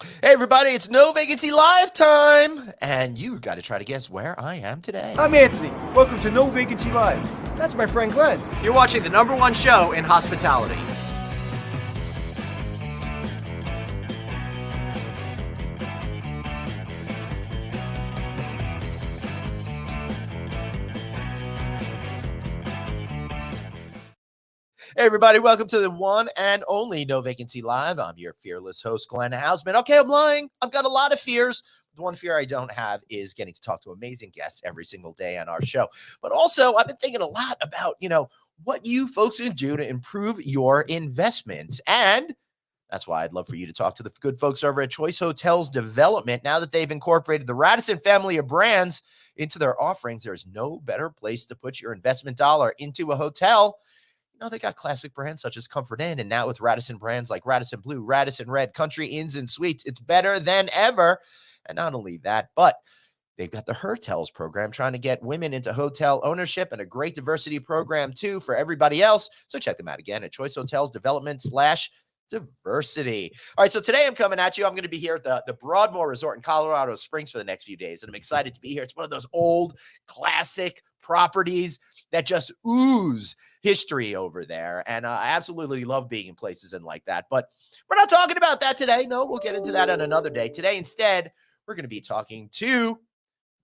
Hey everybody, it's No Vacancy Live time! And you got to try to guess where I am today. I'm Anthony. Welcome to No Vacancy Live. That's my friend Glenn. You're watching the #1 show in hospitality. Hey everybody, welcome to the one and only No Vacancy Live. I'm your fearless host, Glenn Hausman. Okay, I'm lying. I've got a lot of fears. The one fear I don't have is getting to talk to amazing guests every single day on our show. But also, I've been thinking a lot about, what you folks can do to improve your investments. And that's why I'd love for you to talk to the good folks over at Choice Hotels Development. Now that they've incorporated the Radisson family of brands into their offerings, there's no better place to put your investment dollar into a hotel. They got classic brands such as Comfort Inn, and now with Radisson brands like Radisson Blue, Radisson Red, Country Inns and Suites, it's better than ever. And not only that, but they've got the Hotels program trying to get women into hotel ownership, and a great diversity program too for everybody else. So check them out again at Choice Hotels Development /diversity. All right, so today I'm coming at you. I'm going to be here at the Broadmoor Resort in Colorado Springs for the next few days, and I'm excited to be here. It's one of those old classic properties that just ooze history over there, and I absolutely love being in places and like that. But we're not talking about that today. No, we'll get into that on another day. Today, instead, we're going to be talking to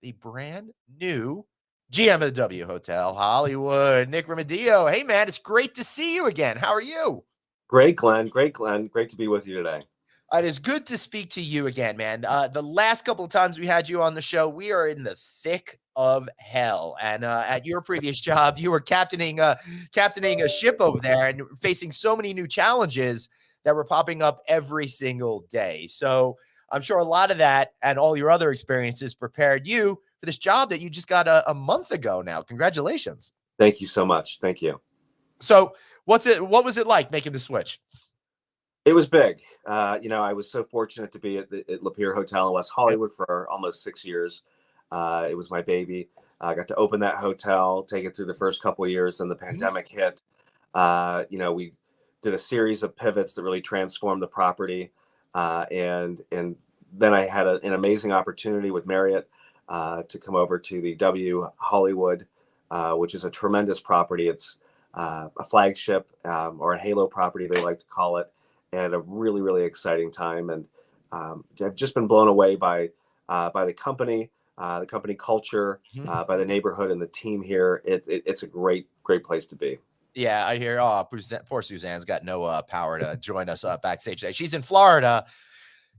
the brand new GM of the W Hotel Hollywood, Nick Rimedio. Hey, man, it's great to see you again. How are you? Great, Glenn. Great, Glenn. Great to be with you today. It is good to speak to you again, man. The last couple of times we had you on the show, we are in the thick of hell. And at your previous job, you were captaining a ship over there and facing so many new challenges that were popping up every single day. So I'm sure a lot of that and all your other experiences prepared you for this job that you just got a month ago now. Congratulations. Thank you so much. Thank you. So what was it like making the switch? It was big. I was so fortunate to be at Lapeer Hotel in West Hollywood for almost 6 years. It was my baby. I got to open that hotel, take it through the first couple of years, then the pandemic hit. We did a series of pivots that really transformed the property. And then I had an amazing opportunity with Marriott to come over to the W Hollywood, which is a tremendous property. It's a flagship or a halo property, they like to call it. And a really, really exciting time. And I've just been blown away by the company culture, by the neighborhood and the team here. It's a great place to be. Yeah, I hear. Oh, poor Suzanne's got no power to join us backstage today. She's in Florida.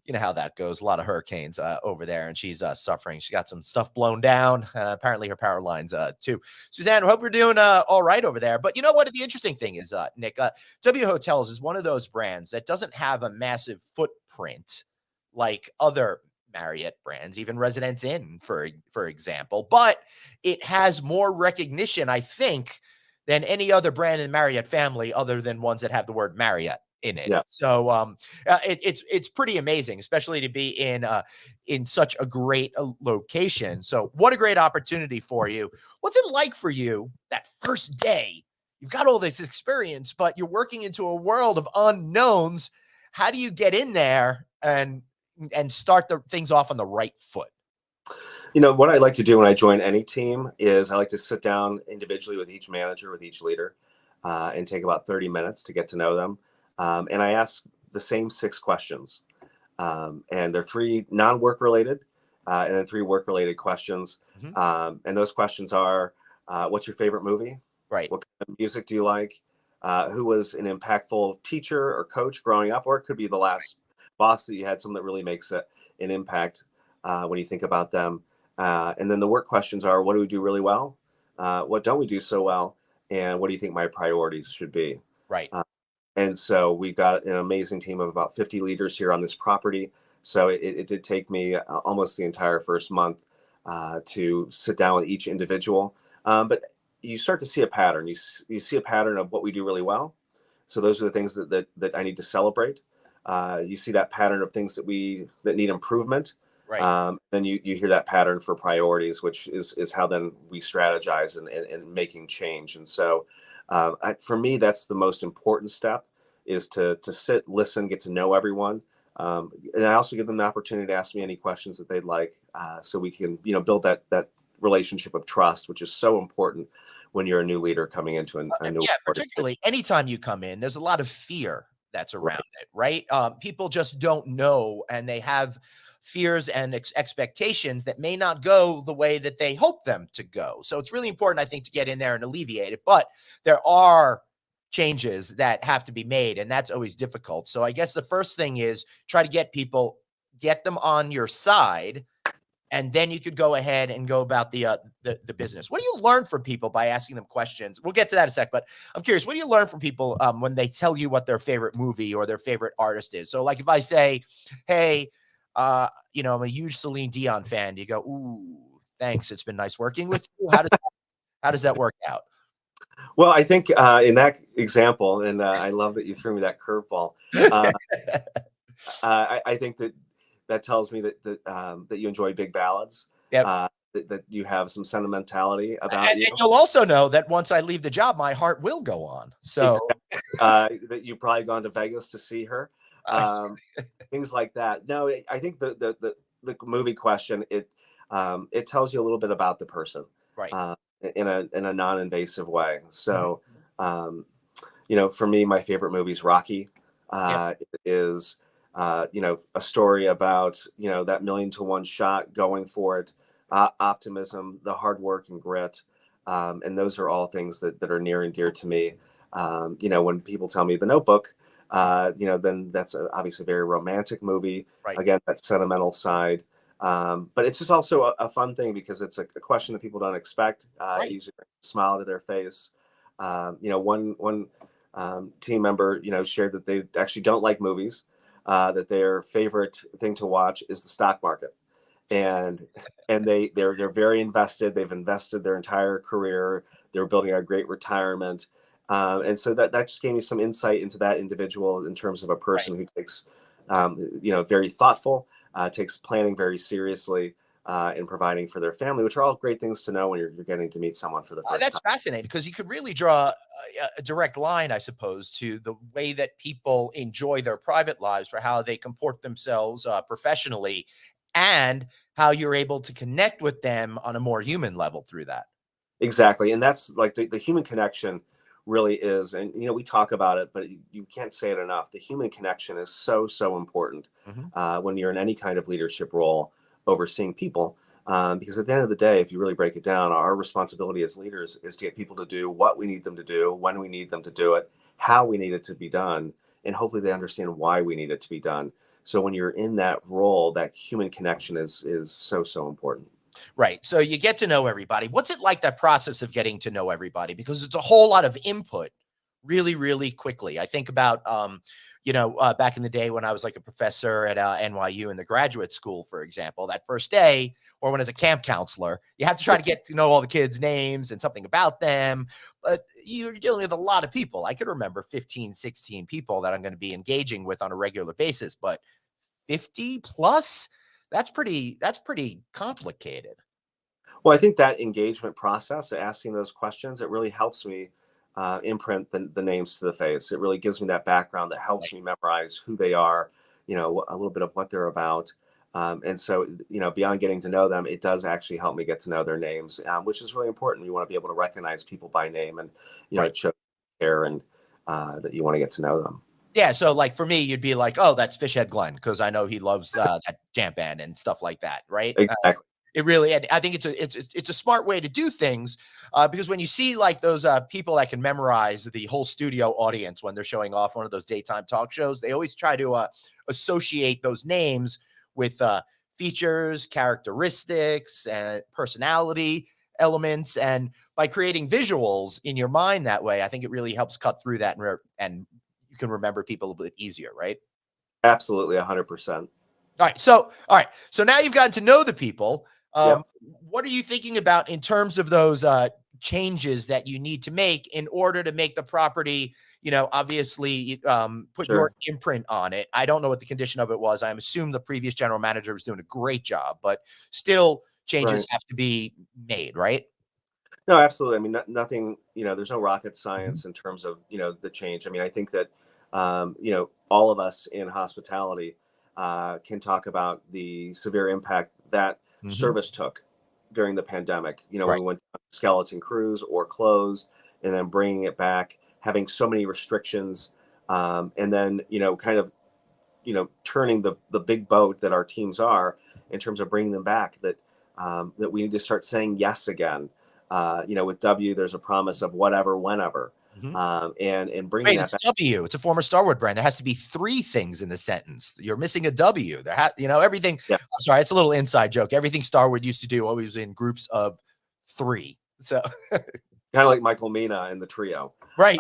You know how that goes. A lot of hurricanes over there, and she's suffering. She got some stuff blown down. Apparently, her power lines too. Suzanne, I hope you're doing all right over there. But you know what? The interesting thing is, Nick, W Hotels is one of those brands that doesn't have a massive footprint like other Marriott brands, even Residence Inn, for example. But it has more recognition, I think, than any other brand in the Marriott family, other than ones that have the word Marriott in it. Yeah. So it's pretty amazing, especially to be in such a great location. So what a great opportunity for you. What's it like for you that first day? You've got all this experience, but you're working into a world of unknowns. How do you get in there and start the things off on the right foot? What I like to do when I join any team is I like to sit down individually with each manager, with each leader, and take about 30 minutes to get to know them. And I ask the same 6 questions. And they're 3 non-work related, and then 3 work-related questions. And those questions are, what's your favorite movie? Right. What kind of music do you like? Who was an impactful teacher or coach growing up? Or it could be the last boss that you had, someone that really makes an impact when you think about them. And then the work questions are, what do we do really well? What don't we do so well? And what do you think my priorities should be? Right. And so we've got an amazing team of about 50 leaders here on this property. So it did take me almost the entire first month to sit down with each individual. But you start to see a pattern. You see a pattern of what we do really well. So those are the things that I need to celebrate. You see that pattern of things that need improvement. Right. Then you hear that pattern for priorities, which is how then we strategize and making change. And so for me, that's the most important step, is to sit, listen, get to know everyone, And I also give them the opportunity to ask me any questions that they'd like, so we can, build that relationship of trust, which is so important when you're a new leader coming into a new Yeah, organization. particularly anytime you come in, there's a lot of fear that's around Right. it, right? People just don't know, and they have fears and expectations that may not go the way that they hope them to go. So it's really important, I think, to get in there and alleviate it. But there are changes that have to be made, and that's always difficult. So I guess the first thing is try to get them on your side, and then you could go ahead and go about the business. What do you learn from people by asking them questions? We'll get to that in a sec, but I'm curious, what do you learn from people when they tell you what their favorite movie or their favorite artist is? So, like, if I say, "Hey, I'm a huge Celine Dion fan," you go, "Ooh, thanks. It's been nice working with you." How does that work out? Well, I think in that example, and I love that you threw me that curveball. Uh, I think that tells me that you enjoy big ballads. Yep. That you have some sentimentality And, about you. and you'll also know that once I leave the job, my heart will go on. So, That you've probably gone to Vegas to see her. uh, Things like that. No, I think the movie question, it tells you a little bit about the person, right. in a non-invasive way. Mhm. So, for me, my favorite movie is Rocky. Yep. It is, a story about, that 1,000,000 to 1 shot, going for it, optimism, the hard work and grit. And those are all things that are near and dear to me. When people tell me The Notebook, then that's obviously a very romantic movie. Right. Again, that sentimental side. But it's just also a fun thing because it's a question that people don't expect. It Right. usually brings a smile to their face. One team member, shared that they actually don't like movies. That their favorite thing to watch is the stock market, and they're very invested. They've invested their entire career. They're building a great retirement, and so that just gave me some insight into that individual in terms of a Right. person who takes, very thoughtful, takes planning very seriously, in providing for their family, which are all great things to know when you're getting to meet someone for the first That's time. fascinating because you could really draw a direct line, I suppose, to the way that people enjoy their private lives for how they comport themselves professionally, and how you're able to connect with them on a more human level through that. Exactly. And that's like the human connection really is. And, we talk about it, but you can't say it enough. The human connection is so, so important, Mhm. when you're in any kind of leadership role overseeing people. Because at the end of the day, if you really break it down, our responsibility as leaders is to get people to do what we need them to do, when we need them to do it, how we need it to be done, and hopefully they understand why we need it to be done. So when you're in that role, that human connection is so, so important. Right. So you get to know everybody. What's it like, that process of getting to know everybody? Because it's a whole lot of input really, really quickly. I think about, back in the day when I was like a professor at NYU in the graduate school, for example, that first day, or when as a camp counselor, you have to try to get to know all the kids' names and something about them. But you're dealing with a lot of people. I could remember 15, 16 people that I'm going to be engaging with on a regular basis, but 50 plus, that's pretty complicated. Well, I think that engagement process, asking those questions, it really helps me, imprint the names to the face. It really gives me that background that helps me memorize who they are, a little bit of what they're about. And so, beyond getting to know them, it does actually help me get to know their names, which is really important. You want to be able to recognize people by name, and, Right. it shows care, and that you want to get to know them. Yeah, so, like, for me, you'd be like, "Oh, that's Fishhead Glenn," because I know he loves, that jam band and stuff like that, right? Exactly. It really, and I think it's a smart way to do things, because when you see, like, those, people that can memorize the whole studio audience when they're showing off one of those daytime talk shows, they always try to, associate those names with, features, characteristics, and personality elements, and by creating visuals in your mind that way, I think it really helps cut through that, and you can remember people a bit easier, right? Absolutely, 100%. All right. So now you've gotten to know the people. Yep. What are you thinking about in terms of those changes that you need to make in order to make the property, obviously, put your Sure. imprint on it? I don't know what the condition of it was. I assume the previous general manager was doing a great job, but still changes Right. have to be made, right? No, absolutely. I mean, nothing, there's no rocket Mhm. science in terms of, the change. I mean, I think that, all of us in hospitality, can talk about the severe impact that service took during the pandemic. You know, when Right. we went to skeleton crews or closed, and then bringing it back, having so many restrictions, and then kind of turning the big boat that our teams are in terms of bringing them back. That we need to start saying yes again. With W, there's a promise of whatever, whenever, Mhm. and bringing Wait, that it's back. W. It's a former Star Wars brand. There has to be three things in the sentence. You're missing a W. Everything. Yeah, I'm sorry, it's a little inside joke. Everything Star Wars used to do always was in groups of three. So, kind of like Michael Mina and the trio. right.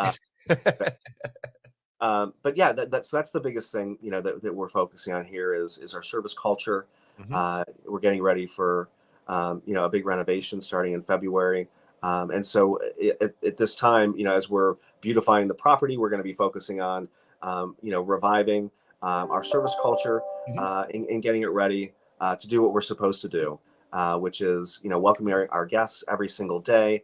Uh, but yeah, that's the biggest thing that we're focusing on here is our service culture. Mhm. We're getting ready for a big renovation starting in February, and so at this time, as we're beautifying the property, we're going to be focusing on reviving our service culture, Mhm. and getting it ready to do what we're supposed to do, which is welcoming our guests every single day,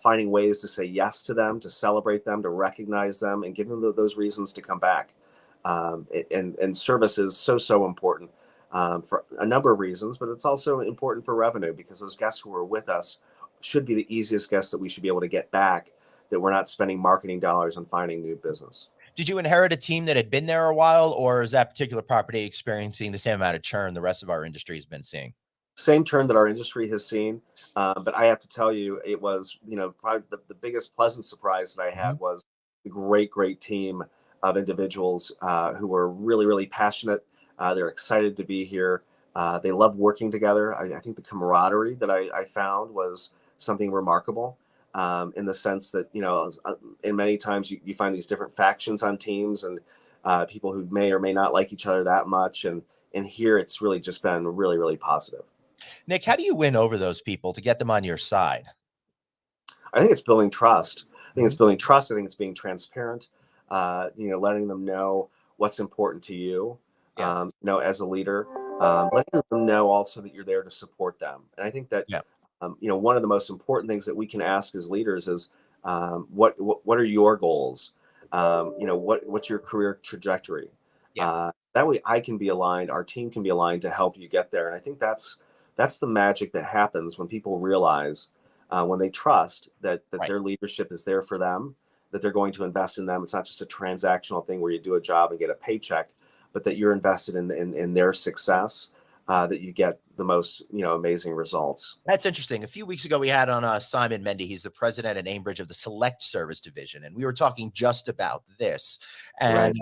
finding ways to say yes to them, to celebrate them, to recognize them, and give them those reasons to come back. And service is so important for a number of reasons, but it's also important for revenue because those guests who are with us should be the easiest guests that we should be able to get back, that we're not spending marketing dollars on finding new business. Did you inherit a team that had been there a while, or is that particular property experiencing the same amount of churn the rest of our industry has been seeing? Same trend that our industry has seen, but I have to tell you, it was probably the biggest pleasant surprise that I had Mhm. was the great team of individuals who were really passionate. They're excited to be here. They love working together. I think the camaraderie that I found was something remarkable, in the sense that in many times you find these different factions on teams, and people who may or may not like each other that much, and here it's really just been really positive. Nick, how do you win over those people to get them on your side? I think it's building trust. I think it's Mhm. building trust. I think it's being transparent. Letting them know what's important to you. Yeah. As a leader, letting them know also that you're there to support them. And I think that Yeah. one of the most important things that we can ask as leaders is, what are your goals? What's your career trajectory? Yeah. That way, I can be aligned. Our team can be aligned to help you get there. And I think that's the magic that happens when people realize, when they trust that Right. their leadership is there for them, that they're going to invest in them. It's not just a transactional thing where you do a job and get a paycheck, but that you're invested in their success, that you get the most amazing results. That's interesting. A few weeks ago, we had on Simon Mendy. He's the president at Aimbridge of the Select Service Division, and we were talking just about this. And Right.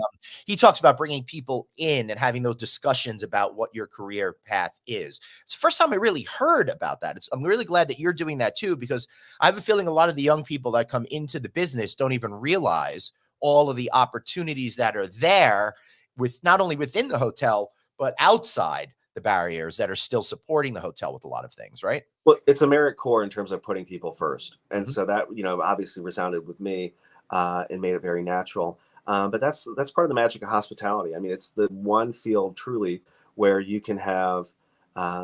he talks about bringing people in and having those discussions about what your career path is. It's the first time I really heard about that. I'm really glad that you're doing that too, because I have a feeling a lot of the young people that come into the business don't even realize all of the opportunities that are there, with not only within the hotel but outside the barriers that are still supporting the hotel with a lot of things, right? Well, it's AmeriCorps in terms of putting people first, and Mhm. so that obviously resounded with me, and made it very natural. But that's part of the magic of hospitality. I mean, it's the one field truly where you can have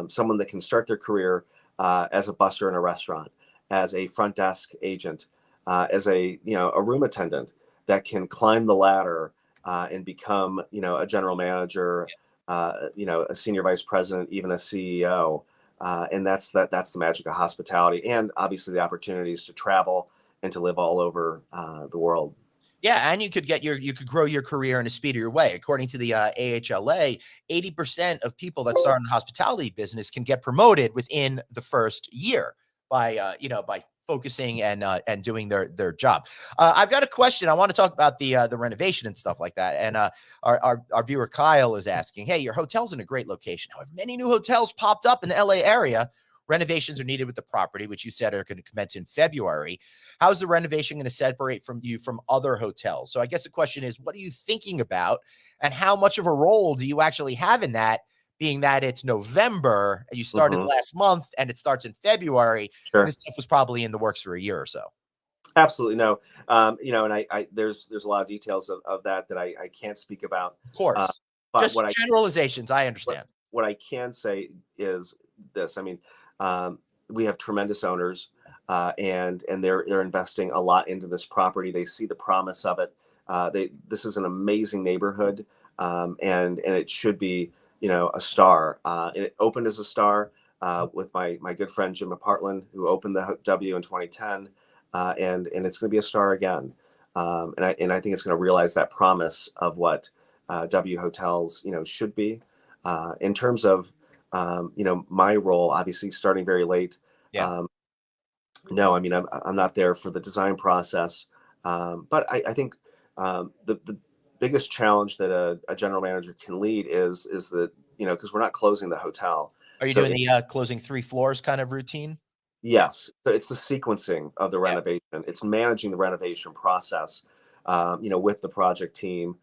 someone that can start their career as a busser in a restaurant, as a front desk agent, as a room attendant that can climb the ladder and become a general manager, a senior vice president, even a CEO. And that's the magic of hospitality, and obviously the opportunities to travel and to live all over the world. Yeah, and you could grow your career in a speedier way. According to the AHLA, 80% of people that start in the hospitality business can get promoted within the first year by by focusing and doing their job. I've got a question. I want to talk about the renovation and stuff like that. And our viewer Kyle is asking, "Hey, your hotel's in a great location. However, many new hotels popped up in the LA area. Renovations are needed with the property, which you said are going to commence in February. How's the renovation going to separate from you from other hotels?" So I guess the question is, what are you thinking about, and how much of a role do you actually have in that, being that it's November, you started Hmm. last month and it starts in February, and Sure. this stuff was probably in the works for a year or so? Absolutely. No. And there's a lot of details of that I can't speak about. Of Uh, course. but Just generalizations, I understand. what I can say is this. I mean, we have tremendous owners, and they're investing a lot into this property. They see the promise of it. This is an amazing neighborhood, and it should be a star. It opened as a star with my good friend Jim McPartland, who opened the W in 2010, and it's going to be a star again. And I think it's going to realize that promise of what W hotels should be. In terms of my role, obviously starting very late. Yeah. No, I mean I'm not there for the design process, but I think the biggest challenge that a general manager can lead is that because we're not closing the hotel. Are you So doing the closing 3 floors kind of routine? yes, so it's the sequencing of the Yeah. renovation. It's managing the renovation process, with the project team,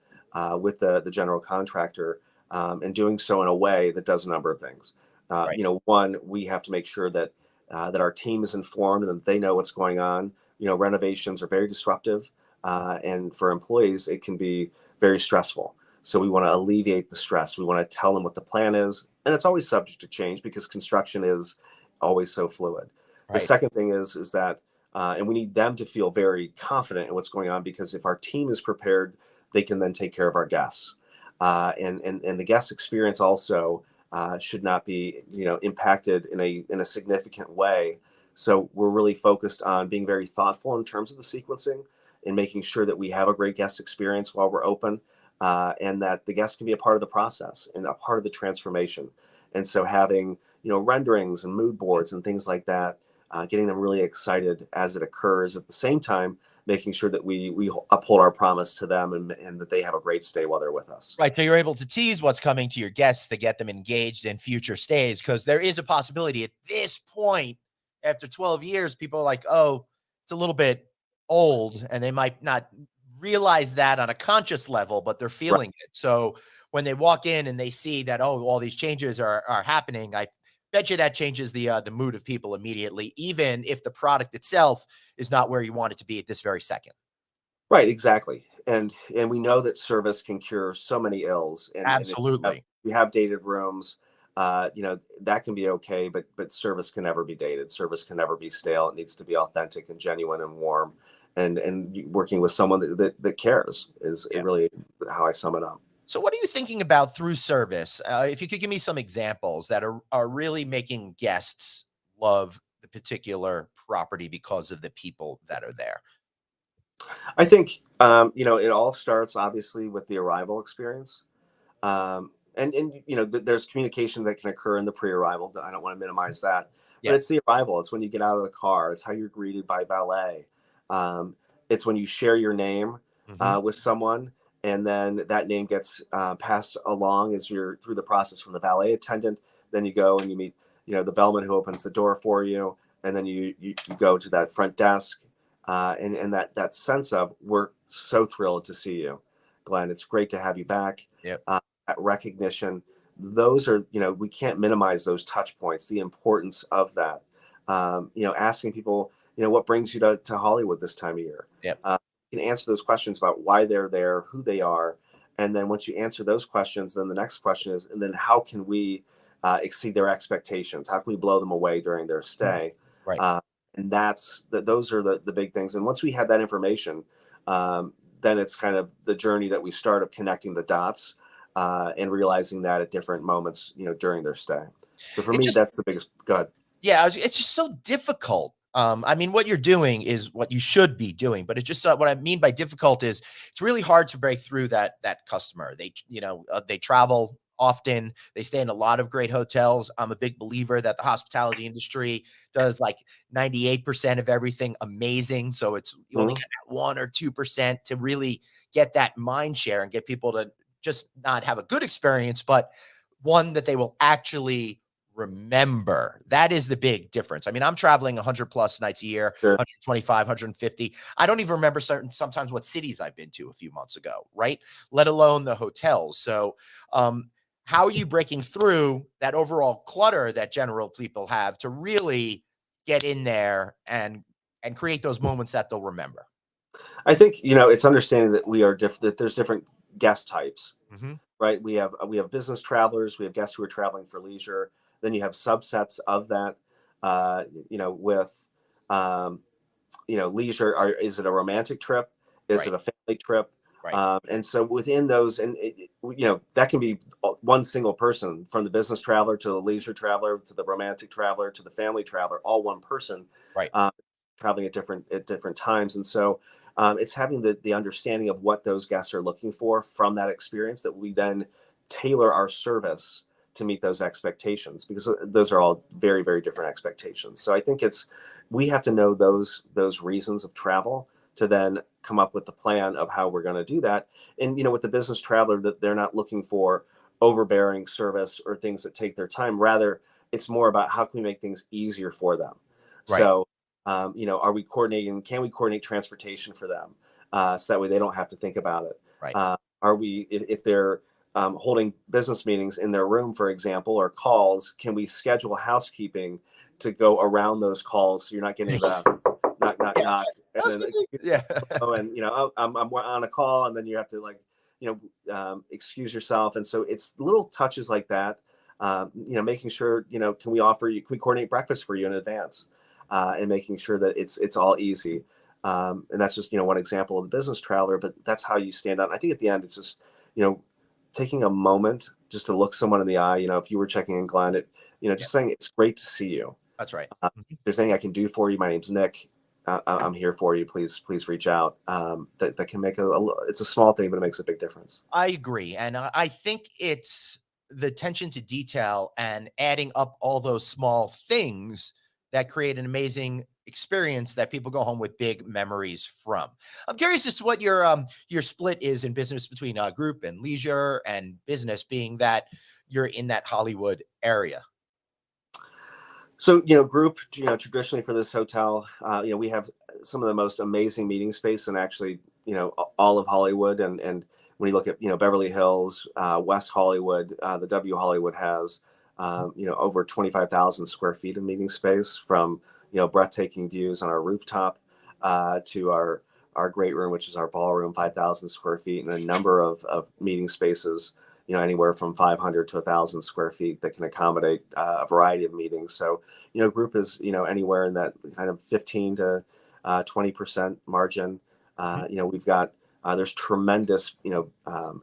with the general contractor, and doing so in a way that does a number of things. Right. One, we have to make sure that our team is informed and that they know what's going on. Renovations are very disruptive, and for employees, it can be very stressful. So we want to alleviate the stress. We want to tell them what the plan is, and it's always subject to change because construction is always so fluid. The Right. second thing is that, and we need them to feel very confident in what's going on, because if our team is prepared, they can then take care of our guests. And the guest experience also should not be impacted in a significant way. So we're really focused on being very thoughtful in terms of the sequencing and making sure that we have a great guest experience while we're open, and that the guests can be a part of the process and a part of the transformation. And so having renderings and mood boards and things like that, getting them really excited as it occurs, at the same time making sure that we uphold our promise to them, and that they have a great stay while they're with us. Right, so you're able to tease what's coming to your guests to get them engaged in future stays, because there is a possibility at this point, after 12 years, people are like, "Oh, it's a little bit old," and they might not realize that on a conscious level, but they're Right. feeling it. So when they walk in and they see that, oh, all these changes are happening, I bet you that changes the mood of people immediately, even if the product itself is not where you want it to be at this very second. Right, exactly. And we know that service can cure so many ills. And if Absolutely. we have dated rooms, that can be okay, but service can never be dated. Service can never be stale. It needs to be authentic and genuine and warm. And working with someone that cares is Yeah. really how I sum it up. So what are you thinking about through service? If you could give me some examples that are really making guests love the particular property because of the people that are there. I think it all starts obviously with the arrival experience. And there's communication that can occur in the pre-arrival. I don't want to minimize that, but Yeah. it's the arrival. It's when you get out of the car. It's how you're greeted by valet. Um, it's when you share your name Mhm. with someone, and then that name gets passed along as you're through the process from the valet attendant. Then you go and you meet the bellman who opens the door for you, and then you go to that front desk, and that sense of, we're so thrilled to see you, Glenn. It's great to have you back. Yep. That recognition, those are, we can't minimize those touch points, the importance of that. Asking people, what brings you to Hollywood this time of year? Yep. You can answer those questions about why they're there, who they are. And then once you answer those questions, then the next question is, and then how can we exceed their expectations? How can we blow them away during their stay? Right. And those are the big things. And once we have that information, then it's kind of the journey that we start of connecting the dots, and realizing that at different moments, during their stay. So for It me, just that's the biggest. Go ahead. Yeah, it's just so difficult. I mean, what you're doing is what you should be doing, but it's just what I mean by difficult is it's really hard to break through that customer. They travel often. They stay in a lot of great hotels. I'm a big believer that the hospitality industry does like 98% of everything amazing. So you only Mhm. get that 1 or 2% to really get that mind share and get people to just not have a good experience, but one that they will actually remember. That is the big difference. I mean, I'm traveling 100 plus nights a year, Sure. 125, 150. I don't even remember sometimes what cities I've been to a few months ago, right? Let alone the hotels. So, how are you breaking through that overall clutter that general people have to really get in there and create those moments that they'll remember? I think it's understanding that we are different. That there's different guest types, Mhm. right? We have business travelers. We have guests who are traveling for leisure. Then you have subsets of that. With leisure. Is it a romantic trip? Is Right. it a family trip? Right. And so within those, and that can be one single person, from the business traveler to the leisure traveler to the romantic traveler to the family traveler, all one person, Right. traveling at different times. And so it's having the understanding of what those guests are looking for from that experience, that we then tailor our service to meet those expectations, because those are all very, very different expectations. So I think we have to know those reasons of travel to then come up with the plan of how we're going to do that. And with the business traveler, that they're not looking for overbearing service or things that take their time. Rather, it's more about how can we make things easier for them. Right. So are we coordinating? Can we coordinate transportation for them, so that way they don't have to think about it? Right. Are we, if they're holding business meetings in their room, for example, or calls, can we schedule housekeeping to go around those calls, so you're not getting the knock, knock, knock, and then Yeah. I'm on a call, and then you have to excuse yourself. And so it's little touches like that, making sure, can we coordinate breakfast for you in advance, and making sure that it's all easy. And that's just, one example of the business traveler, but that's how you stand out. And I think at the end, it's just, taking a moment just to look someone in the eye. If you were checking in, Glenn, just saying, it's great to see you. That's right. If there's anything I can do for you, my name's Nick. I'm here for you. Please reach out. That can make it's a small thing, but it makes a big difference. I agree. And I think it's the attention to detail and adding up all those small things that create an amazing experience that people go home with big memories from. I'm curious as to what your split is in business between group and leisure and business, being that you're in that Hollywood area. So, group, traditionally for this hotel, we have some of the most amazing meeting space, and actually, all of Hollywood. And when you look at, Beverly Hills, West Hollywood, the W Hollywood has, over 25,000 square feet of meeting space, from, breathtaking views on our rooftop, to our great room, which is our ballroom, 5,000 square feet, and a number of meeting spaces, anywhere from 500 to 1,000 square feet, that can accommodate a variety of meetings. So, group is, anywhere in that kind of 15 to 20% margin. We've got, there's tremendous,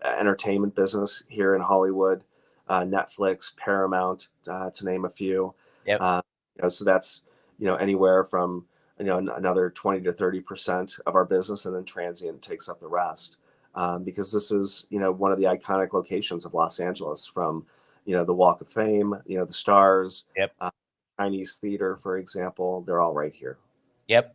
entertainment business here in Hollywood, Netflix, Paramount, to name a few. Yep. So that's, anywhere from, another 20 to 30% of our business, and then transient takes up the rest. Because this is, one of the iconic locations of Los Angeles, from, the Walk of Fame, the stars, Yep. Chinese theater, for example, they're all right here. Yep.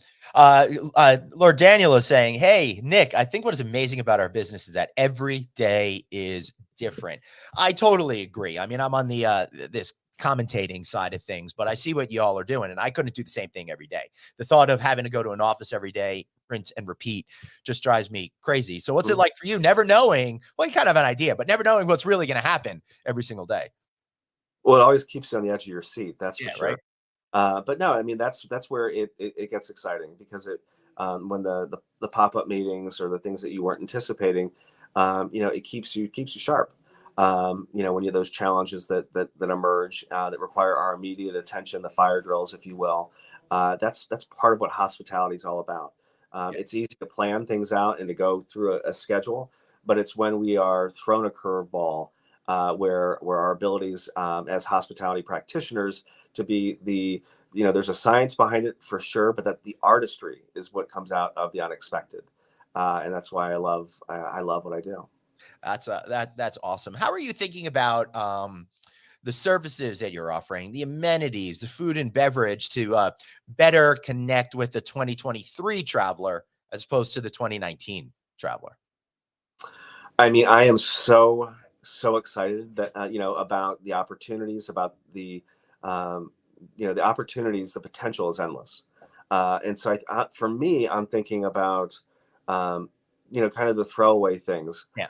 Lord Daniel is saying, hey, Nick, I think what is amazing about our business is that every day is different. I totally agree. I mean, I'm on the this commentating side of things, but I see what y'all are doing, and I couldn't do the same thing every day. The thought of having to go to an office every day, rinse and repeat, just drives me crazy. So what's it like for you, never knowing, well, you kind of have an idea, but never knowing what's really going to happen every single day? Well, it always keeps you on the edge of your seat. That's for sure. Right. But no, I mean, that's where it gets exciting, because when the pop-up meetings, or the things that you weren't anticipating, it keeps you sharp. When you have those challenges that emerge, that require our immediate attention, the fire drills, if you will, that's part of what hospitality is all about. It's easy to plan things out and to go through a schedule, but it's when we are thrown a curveball, where our abilities, as hospitality practitioners, to be there's a science behind it for sure, but that the artistry is what comes out of the unexpected. And that's why I love what I do. That's awesome. How are you thinking about the services that you're offering, the amenities, the food and beverage, to better connect with the 2023 traveler as opposed to the 2019 traveler? I mean, I am so excited that about the opportunities, about the the opportunities. The potential is endless, and so for me, I'm thinking about kind of the throwaway things. Yeah.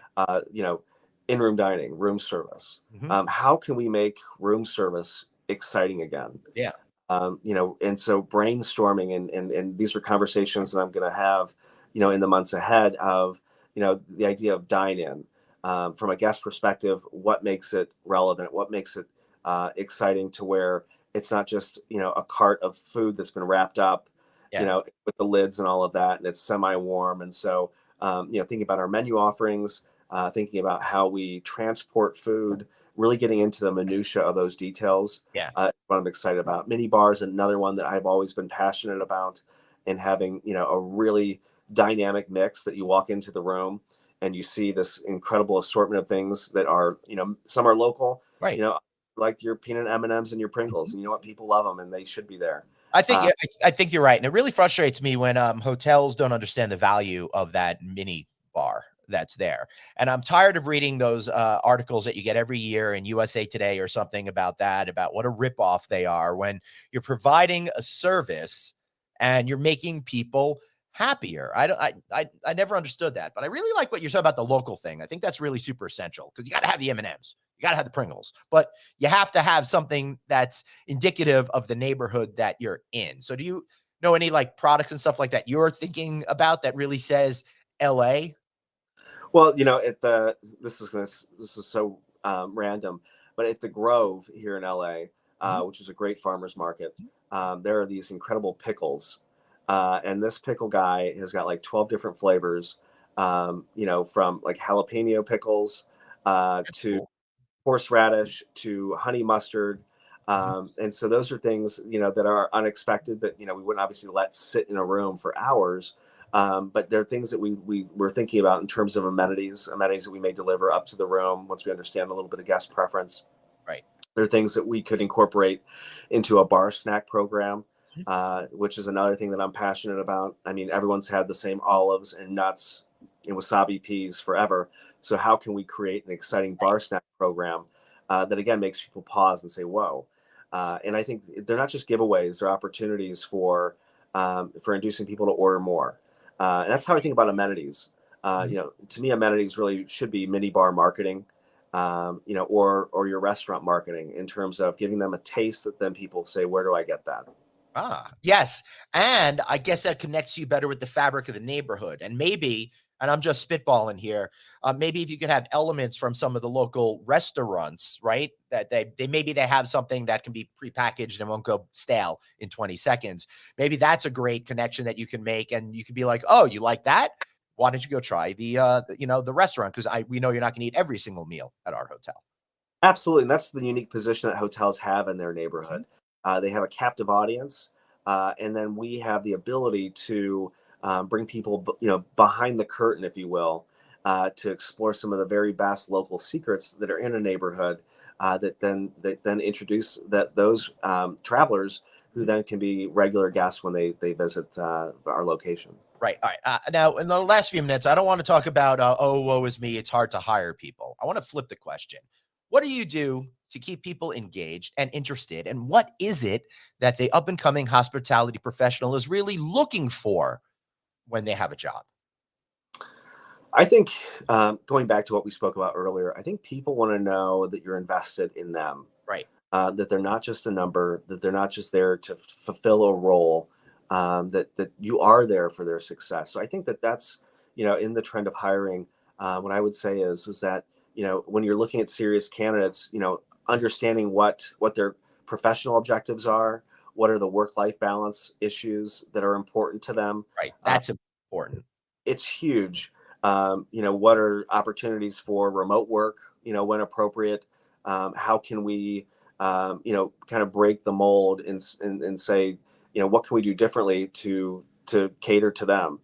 In-room dining, room service. Mm-hmm. How can we make room service exciting again? Yeah. And so brainstorming, and these are conversations that I'm going to have, in the months ahead, of, the idea of dine-in, from a guest perspective. What makes it relevant? What makes it exciting, to where it's not just, a cart of food that's been wrapped up, Yeah. with the lids and all of that, and it's semi-warm. And so thinking about our menu offerings, thinking about how we transport food, really getting into the minutia of those details. Yeah. What I'm excited about. Mini bars, another one that I've always been passionate about, and having, a really dynamic mix that you walk into the room and you see this incredible assortment of things that are, some are local, Right. like your peanut M&Ms and your Pringles, and you know what, people love them and they should be there. I think I think you're right, and it really frustrates me when hotels don't understand the value of that mini bar that's there. And I'm tired of reading those articles that you get every year in USA Today or something about that, about what a ripoff they are when you're providing a service and you're making people happier. I never understood that, but I really like what you're saying about the local thing. I think that's really super essential because you got to have the M&Ms, you got to have the Pringles, but you have to have something that's indicative of the neighborhood that you're in. So do you know any like products and stuff like that you're thinking about that really says LA? Well, this is so random, but at the Grove here in LA, which is a great farmers market, there are these incredible pickles, and this pickle guy has got like 12 different flavors, from like jalapeno pickles That's to cool. horseradish to honey mustard. And so those are things, that are unexpected that, we wouldn't obviously let sit in a room for hours. But there are things that we're thinking about in terms of amenities that we may deliver up to the room once we understand a little bit of guest preference. Right. There are things that we could incorporate into a bar snack program, which is another thing that I'm passionate about. I mean, everyone's had the same olives and nuts and wasabi peas forever. So how can we create an exciting bar snack program that again makes people pause and say, "Whoa!" And I think they're not just giveaways; they're opportunities for inducing people to order more. And that's how I think about amenities. To me, amenities really should be mini bar marketing, or your restaurant marketing in terms of giving them a taste that then people say, "Where do I get that?" Yes. And I guess that connects you better with the fabric of the neighborhood. And maybe, and I'm just spitballing here, maybe if you could have elements from some of the local restaurants, right? That maybe they have something that can be prepackaged and won't go stale in 20 seconds. Maybe that's a great connection that you can make. And you could be like, oh, you like that? Why don't you go try the restaurant? Because we know you're not going to eat every single meal at our hotel. Absolutely. And that's the unique position that hotels have in their neighborhood. They have a captive audience, and then we have the ability to bring people, behind the curtain, if you will, to explore some of the very best local secrets that are in a neighborhood. That then introduce those travelers who then can be regular guests when they visit our location. Right. All right. Now, in the last few minutes, I don't want to talk about, oh, woe is me, it's hard to hire people. I want to flip the question. What do you do to keep people engaged and interested? And what is it that the up and coming hospitality professional is really looking for when they have a job? I think going back to what we spoke about earlier, I think people want to know that you're invested in them, Right. that they're not just a number, that they're not just there to fulfill a role, that you are there for their success. So I think that's in the trend of hiring. What I would say is that when you're looking at serious candidates, understanding what their professional objectives are, what are the work-life balance issues that are important to them. Right. That's important. It's huge. What are opportunities for remote work, when appropriate? How can we, kind of break the mold and say, what can we do differently to cater to them?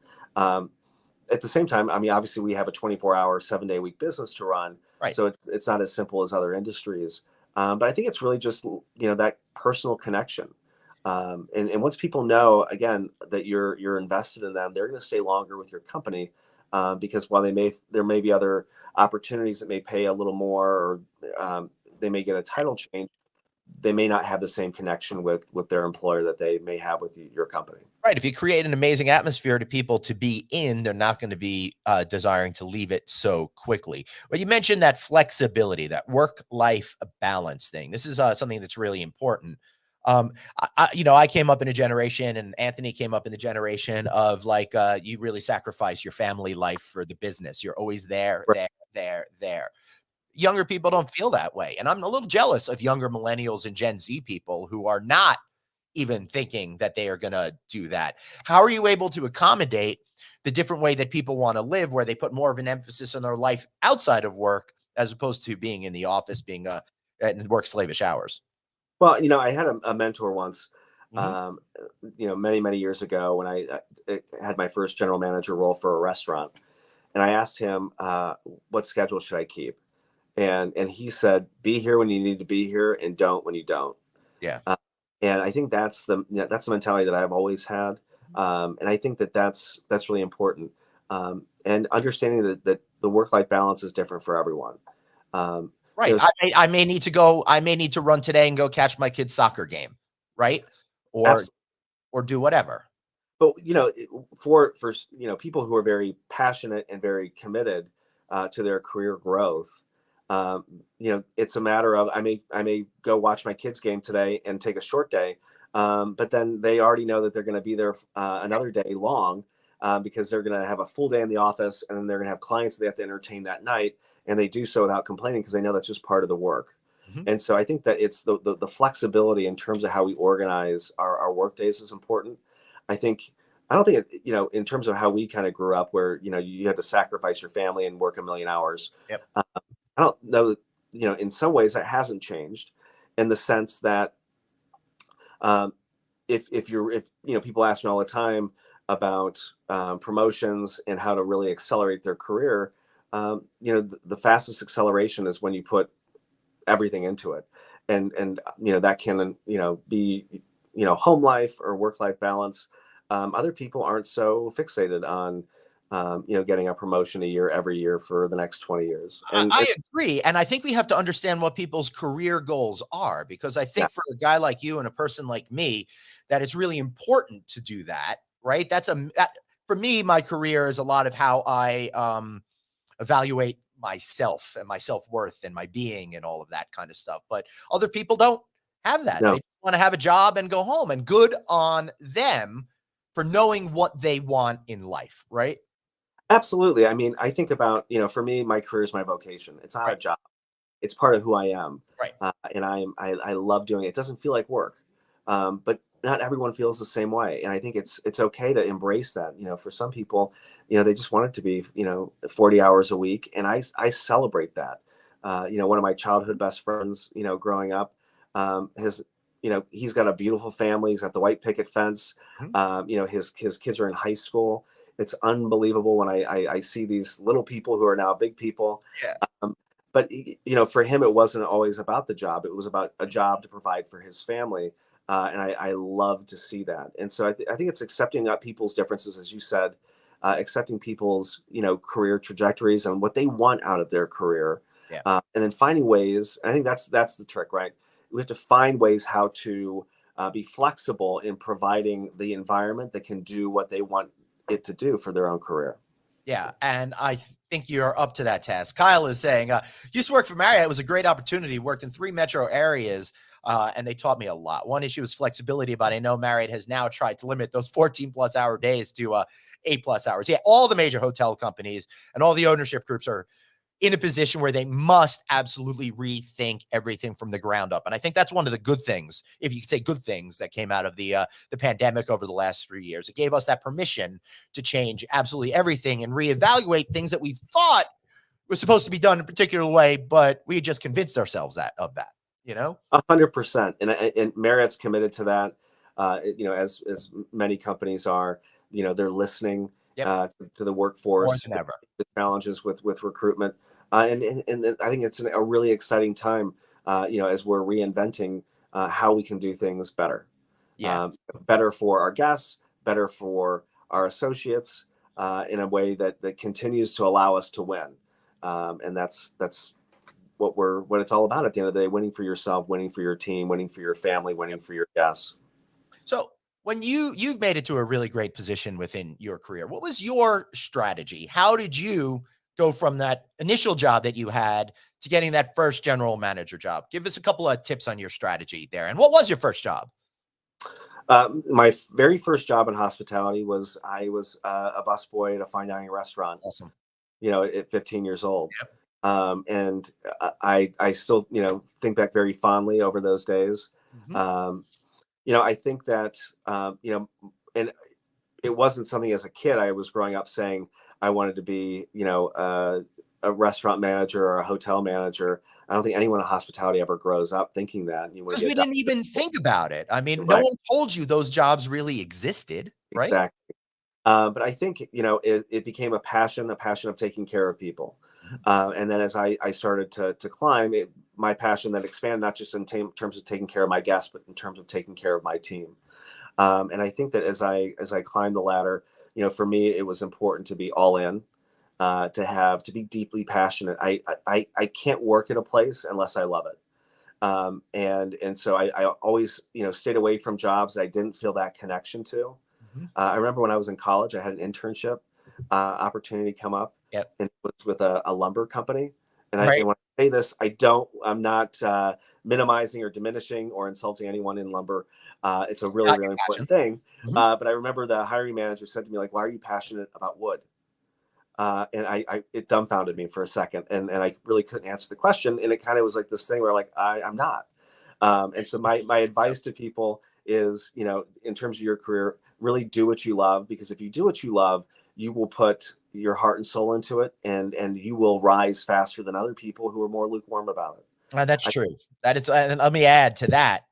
At the same time, I mean, obviously we have a 24-hour, 7-day week business to run. Right. So it's not as simple as other industries. But I think it's really just, that personal connection. And once people know, again, that you're invested in them, they're going to stay longer with your company, because while there may be other opportunities that may pay a little more, or they may get a title change, they may not have the same connection with their employer that they may have with your company. Right. If you create an amazing atmosphere to people to be in, they're not going to be desiring to leave it so quickly. But you mentioned that flexibility, that work-life balance thing. This is something that's really important. I came up in a generation, and Anthony came up in the generation of like, you really sacrifice your family life for the business. You're always there, Right. there. Younger people don't feel that way. And I'm a little jealous of younger millennials and Gen Z people who are not even thinking that they are going to do that. How are you able to accommodate the different way that people want to live, where they put more of an emphasis on their life outside of work as opposed to being in the office, being at work slavish hours. Well, I had a mentor once, Mhm. many, many years ago when I had my first general manager role for a restaurant. And I asked him, what schedule should I keep? And he said, be here when you need to be here and don't when you don't. Yeah. Uh, and I think that's the mentality that I've always had. And I think that's really important. And understanding that the work-life balance is different for everyone. Um, you Right. know, I may need to go. I may need to run today and go catch my kid's soccer game. Right. Or absolutely. do whatever. But for people who are very passionate and very committed to their career growth, it's a matter of I may go watch my kids game today and take a short day, but then they already know that they're going to be there another day long, because they're going to have a full day in the office, and then they're going to have clients that they have to entertain that night, and they do so without complaining because they know that's just part of the work. Mhm. And so I think that it's the flexibility in terms of how we organize our work days is important. I think I don't think in terms of how we kind of grew up, where you had to sacrifice your family and work a million hours. Yep. I don't know that in some ways that hasn't changed, in the sense that um, if people ask me all the time about promotions and how to really accelerate their career, the fastest acceleration is when you put everything into it, and that can be home life or work life balance. Other people aren't so fixated on getting a promotion a year every year for the next 20 years. And I agree. And I think we have to understand what people's career goals are, because I yeah, think for a guy like you and a person like me, that it's really important to do that. Right. For me, my career is a lot of how I evaluate myself and my self-worth and my being and all of that kind of stuff. But other people don't have that. no, They want to have a job and go home, and good on them for knowing what they want in life. Right. absolutely. I mean, I think about, for me, my career is my vocation. It's not a Right. job. It's part of who I am. Right. And I love doing it. It doesn't feel like work. But not everyone feels the same way. And I think it's okay to embrace that. For some people, they just want it to be, 40 hours a week. And I celebrate that. One of my childhood best friends, growing up, he's got a beautiful family. He's got the white picket fence. Mhm. His kids are in high school. It's unbelievable when I see these little people who are now big people. Yeah. But for him, it wasn't always about the job. It was about a job to provide for his family, and I love to see that. And so I think it's accepting people's differences, as you said, accepting people's career trajectories and what they want out of their career, Yeah. and then finding ways. I think that's the trick, right? We have to find ways how to be flexible in providing the environment that can do what they want it to do for their own career. Yeah, and I think you're up to that task. Kyle is saying, used to work for Marriott. It was a great opportunity. Worked in 3 metro areas, and they taught me a lot. One issue is flexibility, but I know Marriott has now tried to limit those 14+ hour days to 8+ hours. Yeah, all the major hotel companies and all the ownership groups are in a position where they must absolutely rethink everything from the ground up. And I think that's one of the good things, if you could say good things, that came out of the pandemic over the last 3 years. It gave us that permission to change absolutely everything and reevaluate things that we thought was supposed to be done in a particular way, but we just convinced ourselves of that, 100%, and Marriott's committed to that. As many companies are, they're listening Yep. to the More workforce, than ever. the challenges with recruitment, and I think it's a really exciting time. As we're reinventing how we can do things better, Yeah. better for our guests, better for our associates, in a way that continues to allow us to win. And that's what it's all about at the end of the day: winning for yourself, winning for your team, winning for your family, winning for your guests. So when you've made it to a really great position within your career, what was your strategy? How did you go from that initial job that you had to getting that first general manager job? Give us a couple of tips on your strategy there. And what was your first job? My very first job in hospitality was I was a busboy at a fine dining restaurant. Awesome. At 15 years old. Yep. And I still think back very fondly over those days. Mhm. I think that and it wasn't something as a kid I was growing up saying I wanted to be, a restaurant manager or a hotel manager. I don't think anyone in hospitality ever grows up thinking that. You want Because to we get didn't even think about it. I mean, no right, one told you those jobs really existed, right? exactly. But I think, it became a passion of taking care of people. Mhm. And then as I started to climb, my passion then expanded, not just in terms of taking care of my guests, but in terms of taking care of my team. And I think that as I climbed the ladder, for me, it was important to be all in, to be deeply passionate. I can't work at a place unless I love it. And so I always, stayed away from jobs that I didn't feel that connection to. Mhm. I remember when I was in college, I had an internship opportunity come up, Yep. and it was with a lumber company. And Right. when I say this, I'm not minimizing or diminishing or insulting anyone in lumber. It's a really, Got really your important passion. thing. Mhm. But I remember the hiring manager said to me, like, "Why are you passionate about wood?" And it dumbfounded me for a second, and I really couldn't answer the question. And it kind of was like this thing where, like, I'm not. And so my Yep. advice to people is, in terms of your career, really do what you love, because if you do what you love, you will put your heart and soul into it, and you will rise faster than other people who are more lukewarm about it. That's I, true. That is, and let me add to that.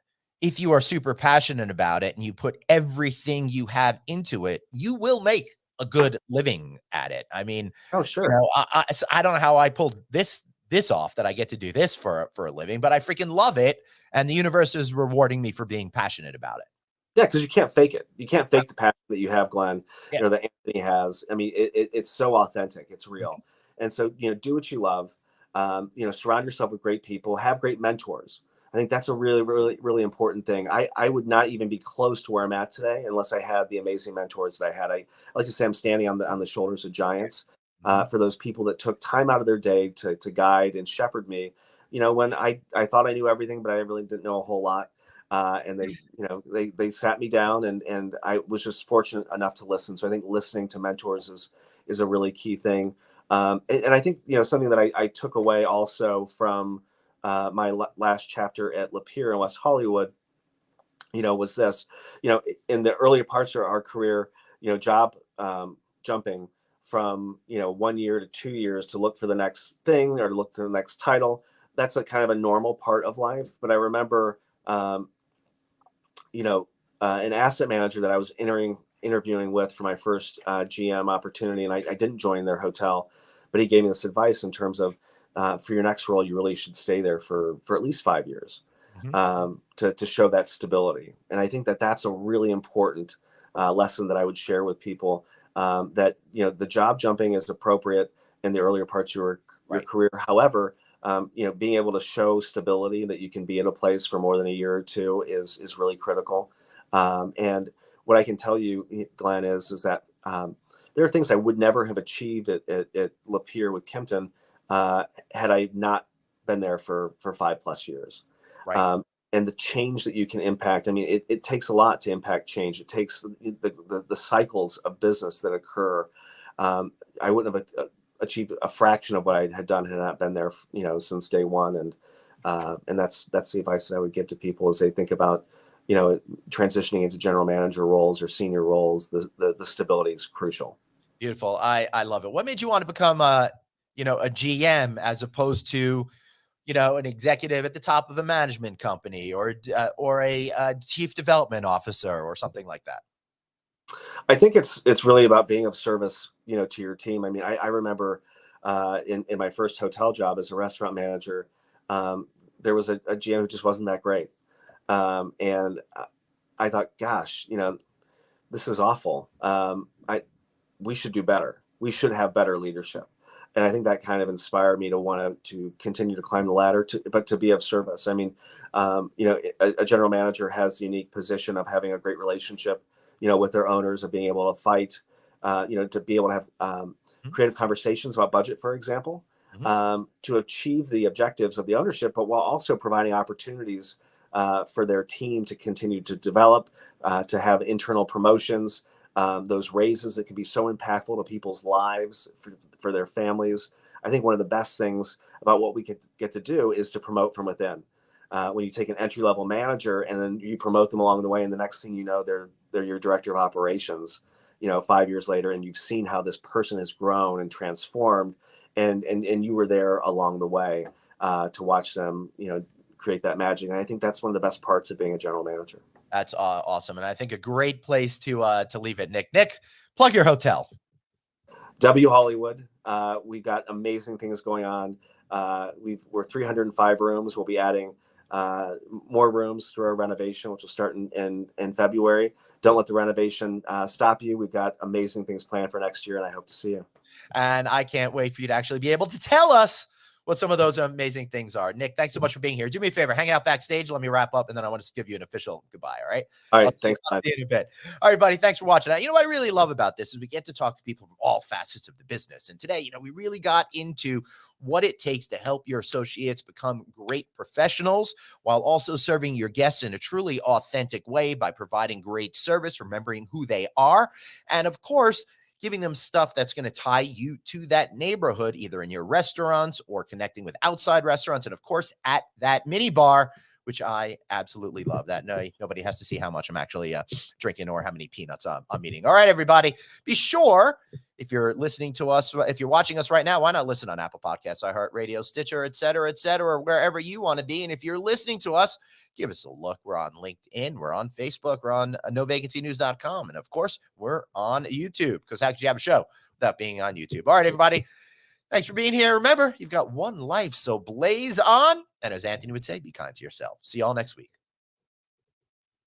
If you are super passionate about it and you put everything you have into it, you will make a good living at it. I mean, oh, you sure. know, I don't know how I pulled this off that I get to do this for a living, but I freaking love it, and the universe is rewarding me for being passionate about it. Yeah, because you can't fake it. You can't fake the passion that you have, Glenn, Yeah. that Anthony has. I mean, it's so authentic. It's real. And so, do what you love. Surround yourself with great people. Have great mentors. I think that's a really, really, really important thing. I would not even be close to where I'm at today unless I had the amazing mentors that I had. I like to say I'm standing on the shoulders of giants. Mhm. For those people that took time out of their day to guide and shepherd me. When I thought I knew everything, but I really didn't know a whole lot. And they sat me down, and I was just fortunate enough to listen. So I think listening to mentors is a really key thing. And I think something that I took away also from my last chapter at Lapeer in West Hollywood, was this, in the earlier parts of our career, job jumping from 1 year to 2 years to look for the next thing or to look for the next title. That's a kind of a normal part of life. But I remember um, an asset manager that I was interviewing with for my first GM opportunity, and I didn't join their hotel, but he gave me this advice in terms of for your next role, you really should stay there for at least 5 years Mhm. to show that stability. And I think that that's a really important lesson that I would share with people, that the job jumping is appropriate in the earlier parts of your Right. career. However, being able to show stability that you can be in a place for more than a year or two is really critical. And what I can tell you, Glenn, is that there are things I would never have achieved at Lapeer with Kempton had I not been there for 5+ years. Right. Um, and the change that you can impact, I mean, it takes a lot to impact change. It takes the cycles of business that occur. I wouldn't have achieved a fraction of what I had done had I not been there, since day one. And that's the advice that I would give to people as they think about, transitioning into general manager roles or senior roles. The stability is crucial. Beautiful. I love it. What made you want to become a GM as opposed to, an executive at the top of a management company or a chief development officer or something like that? I think it's really about being of service, to your team. I mean, I remember in my first hotel job as a restaurant manager, there was a GM who just wasn't that great, and I thought, gosh, this is awful. We should do better. We should have better leadership. And I think that kind of inspired me to want to continue to climb the ladder, but to be of service. I mean, a general manager has the unique position of having a great relationship, with their owners, of being able to fight, to be able to have Mhm. creative conversations about budget, for example, Mhm. to achieve the objectives of the ownership, but while also providing opportunities for their team to continue to develop, to have internal promotions, those raises that can be so impactful to people's lives, for their families. I think one of the best things about what we get to do is to promote from within. When you take an entry level manager and then you promote them along the way, and the next thing you know, they're your director of operations. 5 years later, and you've seen how this person has grown and transformed, and you were there along the way to watch them, create that magic. And I think that's one of the best parts of being a general manager. That's awesome. And I think a great place to leave it. Nick, plug your hotel. W Hollywood. We've got amazing things going on. We're 305 rooms. We'll be adding more rooms through our renovation, which will start in February. Don't let the renovation stop you. We've got amazing things planned for next year, and I hope to see you. And I can't wait for you to actually be able to tell us what some of those amazing things are. Nick, thanks so much for being here. Do me a favor, hang out backstage. Let me wrap up, and then I want to give you an official goodbye. All right. All right. Thanks. I'll see you in a bit. All right, buddy. Thanks for watching. You know what I really love about this is we get to talk to people from all facets of the business. And today, we really got into what it takes to help your associates become great professionals while also serving your guests in a truly authentic way by providing great service, remembering who they are, and of course, giving them stuff that's going to tie you to that neighborhood, either in your restaurants or connecting with outside restaurants. And of course, at that mini bar, which I absolutely love. That nobody has to see how much I'm actually drinking or how many peanuts I'm eating. All right, everybody, be sure, if you're listening to us, if you're watching us right now, why not listen on Apple Podcasts, iHeartRadio, Stitcher, et cetera, wherever you want to be. And if you're listening to us, give us a look. We're on LinkedIn. We're on Facebook. We're on novacancynews.com. And of course, we're on YouTube, because how could you have a show without being on YouTube? All right, everybody. Thanks for being here. Remember, you've got one life, so blaze on. And as Anthony would say, be kind to yourself. See y'all next week.